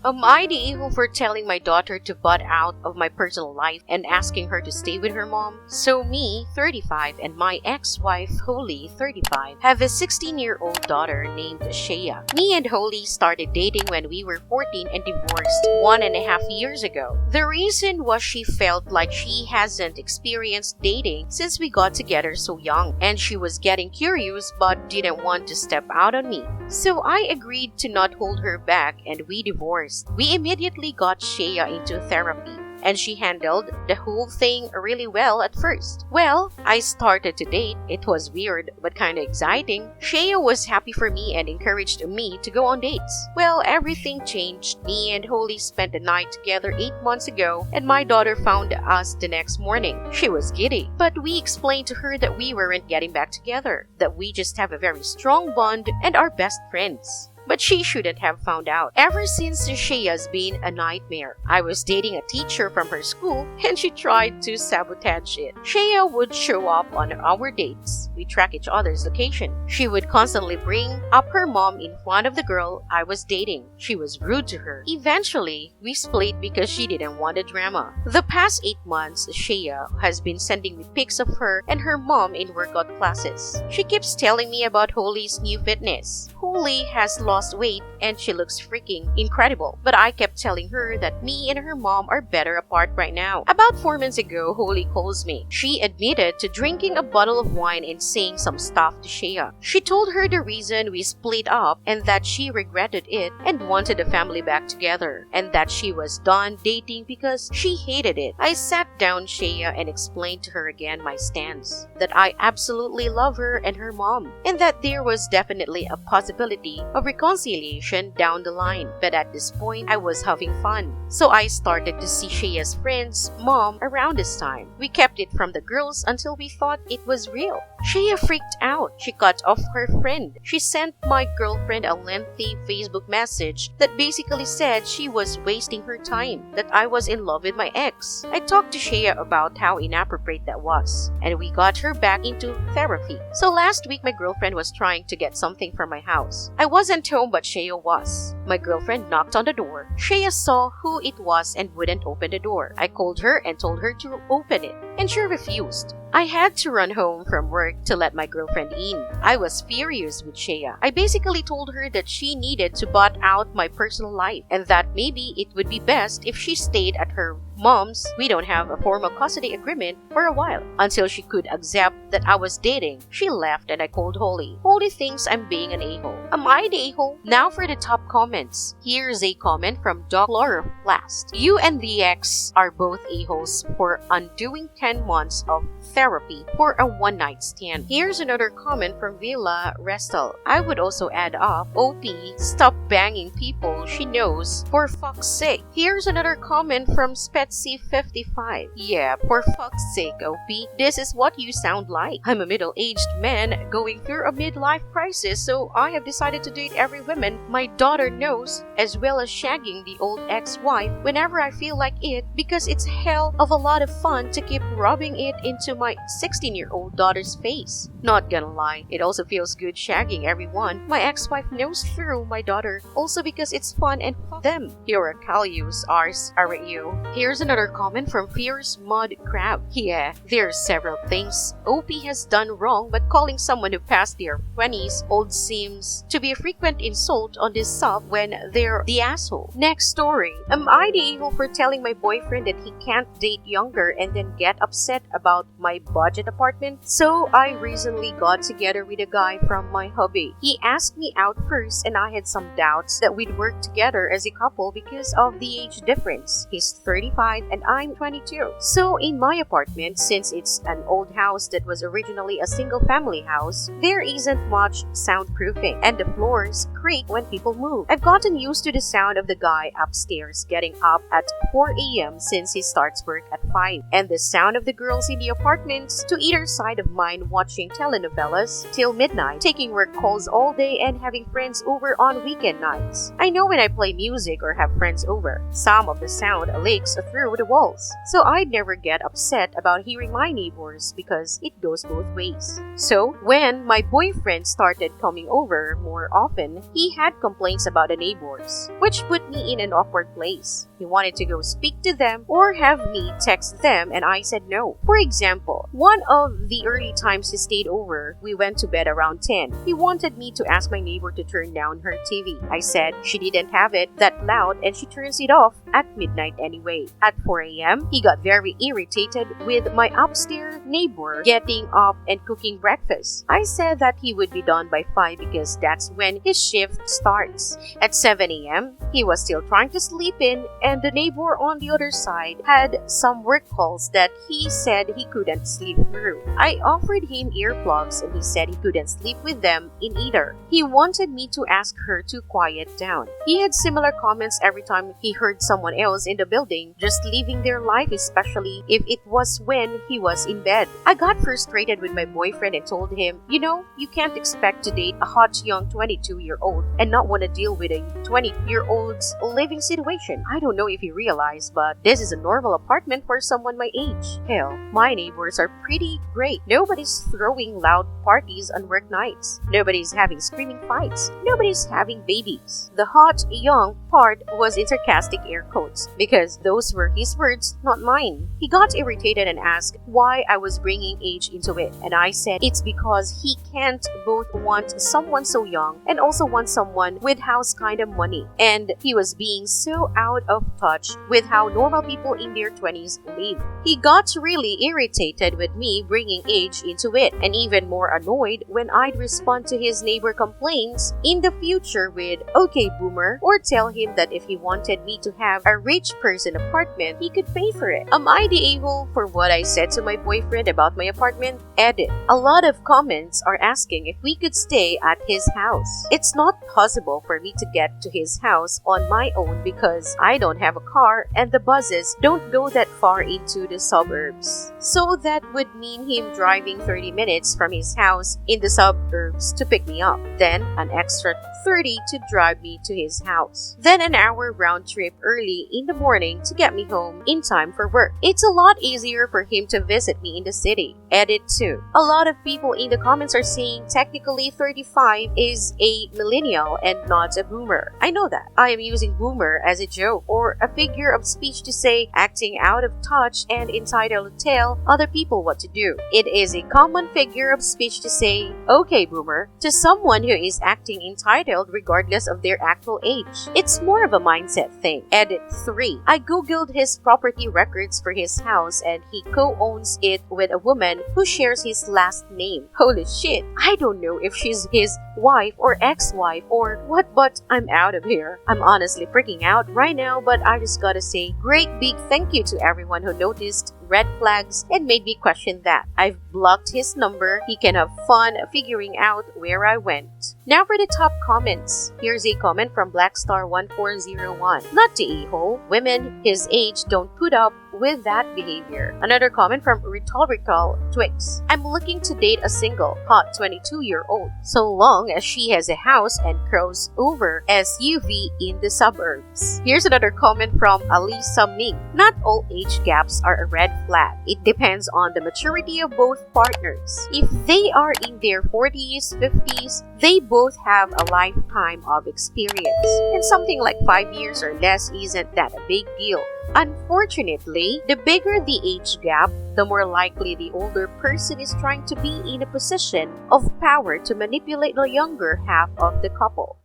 Am I the evil for telling my daughter to butt out of my personal life and asking her to stay with her mom? So me, 35, and my ex-wife, Holly, 35, have a 16-year-old daughter named Shea. Me and Holly started dating when we were 14 and divorced 1.5 years ago. The reason was she felt like she hasn't experienced dating since we got together so young, and she was getting curious but didn't want to step out on me. So I agreed to not hold her back and we divorced. We immediately got Shea into therapy, and she handled the whole thing really well at first. Well, I started to date. It was weird, but kinda exciting. Shea was happy for me and encouraged me to go on dates. Well, everything changed. Me and Holly spent the night together 8 months ago, and my daughter found us the next morning. She was giddy, but we explained to her that we weren't getting back together, that we just have a very strong bond and are best friends. But she shouldn't have found out. Ever since, Shea's been a nightmare. I was dating a teacher from her school and she tried to sabotage it. Shea would show up on our dates. We track each other's location. She would constantly bring up her mom in front of the girl I was dating. She was rude to her. Eventually, we split because she didn't want the drama. The past 8 months, Shea has been sending me pics of her and her mom in workout classes. She keeps telling me about Holly's new fitness. Holly has lost weight and she looks freaking incredible. But I kept telling her that me and her mom are better apart right now. About 4 months ago, Holly calls me. She admitted to drinking a bottle of wine and saying some stuff to Shea. She told her the reason we split up and that she regretted it and wanted the family back together, and that she was done dating because she hated it. I sat down Shea and explained to her again my stance, that I absolutely love her and her mom, and that there was definitely a possibility of reconciliation down the line. But at this point, I was having fun. So I started to see Shea's friend's mom around this time. We kept it from the girls until we thought it was real. Shea freaked out. She cut off her friend. She sent my girlfriend a lengthy Facebook message that basically said she was wasting her time, that I was in love with my ex. I talked to Shea about how inappropriate that was, and we got her back into therapy. So last week, my girlfriend was trying to get something from my house. I wasn't home, but Shea was. My girlfriend knocked on the door. Shea saw who it was and wouldn't open the door. I called her and told her to open it, and she refused. I had to run home from work to let my girlfriend in. I was furious with Shea. I basically told her that she needed to butt out my personal life and that maybe it would be best if she stayed at her mom's. We don't have a formal custody agreement for a while, until she could accept that I was dating. She left and I called Holly. Holly thinks I'm being an a-hole. Am I the a-hole? Now for the top comments. Here's a comment from Doc Chloroplast. You and the ex are both a-holes for undoing 10 months of therapy for a one-night stand. Here's another comment from Villa Restal. I would also add up, OP, stop banging people she knows, for fuck's sake. Here's another comment from Spetsy55. Yeah, for fuck's sake, OP, this is what you sound like. I'm a middle-aged man going through a midlife crisis, so I have decided to date every woman my daughter knows, as well as shagging the old ex-wife whenever I feel like it, because it's hell of a lot of fun to keep rubbing it into my 16-year-old daughter's face. Not gonna lie, it also feels good shagging everyone my ex-wife knows through my daughter, also because it's fun and fuck them. You're a callous arse, aren't you? Here's another comment from Fierce Mud Crab. Yeah, there's several things OP has done wrong, but calling someone who passed their 20s old seems to be a frequent insult on this sub when they're the asshole. Next story. Am I the evil for telling my boyfriend that he can't date younger and then get upset about my budget apartment? So I recently got together with a guy from my hobby. He asked me out first and I had some doubts that we'd work together as a couple because of the age difference. He's 35 and I'm 22. So in my apartment, since it's an old house that was originally a single-family house, there isn't much soundproofing and the floors creak when people move. I've gotten used to the sound of the guy upstairs getting up at 4 a.m. since he starts work at 5, and the sound of the girls in the apartments to either side of mine watching telenovelas till midnight, taking work calls all day, and having friends over on weekend nights. I know when I play music or have friends over. Some of the sound leaks through the walls. So I'd never get upset about hearing my neighbors because it goes both ways. So when my boyfriend started coming over more often, he had complaints about the neighbors, which put me in an awkward place. He wanted to go speak to them or have me text them, and I said no. For example, one of the early times he stayed over, we went to bed around 10. He wanted me to ask my neighbor to turn down her TV. I said she didn't have it that loud and she turns it off at midnight anyway. At 4 a.m., he got very irritated with my upstairs neighbor getting up and cooking breakfast. I said that he would be done by 5 because that's when his shift starts. At 7 a.m., he was still trying to sleep in, and the neighbor on the other side had some work calls that he said he couldn't sleep through. I offered him earplugs and he said he couldn't sleep with them in either. He wanted me to ask her to quiet down. He had similar comments every time he heard someone else in the building just living their life, especially if it was when he was in bed. I got frustrated with my boyfriend and told him, you can't expect to date a hot young 22-year-old and not want to deal with a 20-year-old's living situation. I don't know if you realize, but this is a normal apartment for someone my age. Hell, my neighbors are pretty great. Nobody's throwing loud parties on work nights. Nobody's having screaming fights. Nobody's having babies. The hot young part was in sarcastic air quotes because those were his words, not mine. He got irritated and asked why I was bringing age into it, and I said it's because he can't both want someone so young and also want someone with house kind of money, and he was being so out of touch with how normal people in their 20s live. He got really irritated with me bringing age into it, and even more annoyed when I'd respond to his neighbor complaints in the future with "Okay, boomer," or tell him that if he wanted me to have a rich person apartment, he could pay for it. Am I the a-hole for what I said to my boyfriend about my apartment? Edit. A lot of comments are asking if we could stay at his house. It's not possible for me to get to his house on my own because I don't have a car and the buses don't go that far into the suburbs. So that would mean him driving 30 minutes from his house in the suburbs to pick me up, then an extra 30 to drive me to his house, then an hour round trip early in the morning to get me home in time for work. It's a lot easier for him to visit me in the city. Edit 2. A lot of people in the comments are saying technically 35 is a millennial and not a boomer. I know that. I am using boomer as a joke or a figure of speech to say acting out of touch and entitled to tell other people what to do. It is a common figure of speech to say "Okay, boomer" to someone who is acting entitled regardless of their actual age. It's more of a mindset thing. Edit 3. I googled his property records for his house and he co-owns it with a woman who shares his last name. Holy shit. I don't know if she's his wife or ex-wife or what, but I'm out of here. I'm honestly freaking out right now, but I just gotta say great big thank you to everyone who noticed red flags and made me question that. I've blocked his number. He can have fun figuring out where I went. Now for the top comments. Here's a comment from Blackstar1401. Not the a-hole. Women his age don't put up with that behavior. Another comment from Rital Twix. I'm looking to date a single, hot 22-year-old, so long as she has a house and crossover SUV in the suburbs. Here's another comment from Ali Sumning. Not all age gaps are a red flag. It depends on the maturity of both partners. If they are in their 40s, 50s, they both have a lifetime of experience, and something like 5 years or less isn't that a big deal. Unfortunately, the bigger the age gap, the more likely the older person is trying to be in a position of power to manipulate the younger half of the couple.